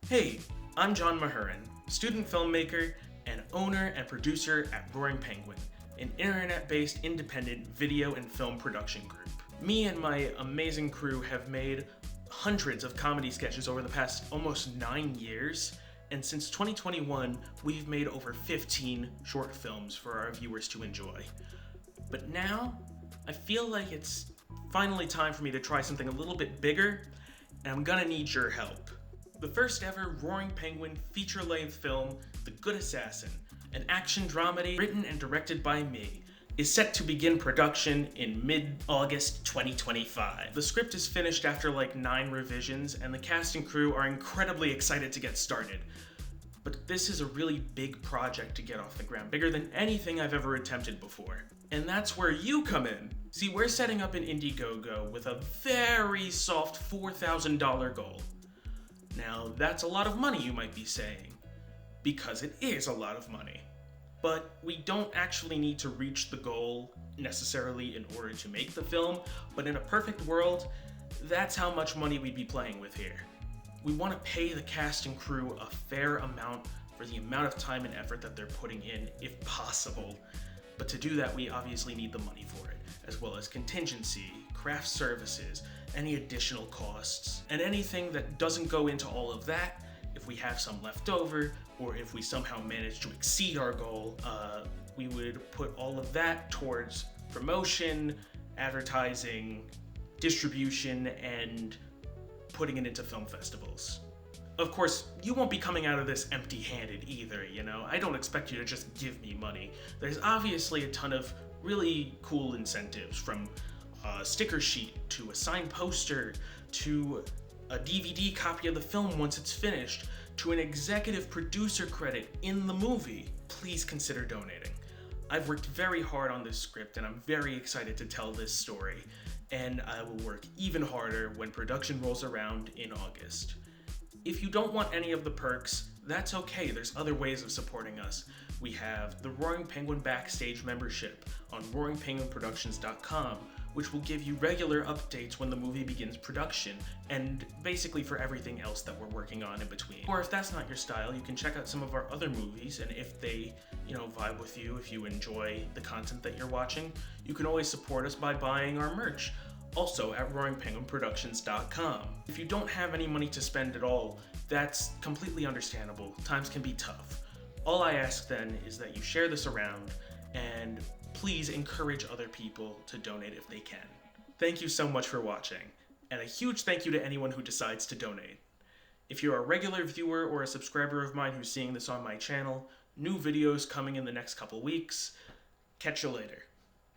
Hey, I'm John Mahurin, student filmmaker and owner and producer at Roaring Penguin, an internet-based independent video and film production group. Me and my amazing crew have made hundreds of comedy sketches over the past almost 9 years, and since 2021, we've made over 15 short films for our viewers to enjoy. But now, I feel like it's finally time for me to try something a little bit bigger, and I'm gonna need your help. The first ever Roaring Penguin feature-length film, The Good Assassin, an action dramedy written and directed by me, is set to begin production in mid-August 2025. The script is finished after like 9 revisions, and the cast and crew are incredibly excited to get started. But this is a really big project to get off the ground, bigger than anything I've ever attempted before. And that's where you come in. See, we're setting up an Indiegogo with a very soft $4,000 goal. Now, that's a lot of money, you might be saying, because it is a lot of money. But we don't actually need to reach the goal necessarily in order to make the film, but in a perfect world, that's how much money we'd be playing with here. We want to pay the cast and crew a fair amount for the amount of time and effort that they're putting in, if possible. But to do that, we obviously need the money for it, as well as contingency, craft services, any additional costs, and anything that doesn't go into all of that. If we have some left over, or if we somehow manage to exceed our goal, we would put all of that towards promotion, advertising, distribution, and putting it into film festivals. Of course, you won't be coming out of this empty-handed either, you know? I don't expect you to just give me money. There's obviously a ton of really cool incentives, from a sticker sheet to a signed poster to a DVD copy of the film once it's finished to an executive producer credit in the movie. Please consider donating. I've worked very hard on this script and I'm very excited to tell this story, and I will work even harder when production rolls around in August. If you don't want any of the perks, that's okay. There's other ways of supporting us. We have the Roaring Penguin Backstage membership on roaringpenguinproductions.com, which will give you regular updates when the movie begins production, and basically for everything else that we're working on in between. Or if that's not your style, you can check out some of our other movies, and if they, vibe with you, if you enjoy the content that you're watching, you can always support us by buying our merch, also at roaringpenguinproductions.com. If you don't have any money to spend at all, that's completely understandable. Times can be tough. All I ask then is that you share this around, and please encourage other people to donate if they can. Thank you so much for watching, and a huge thank you to anyone who decides to donate. If you're a regular viewer or a subscriber of mine who's seeing this on my channel, new videos coming in the next couple weeks. Catch you later.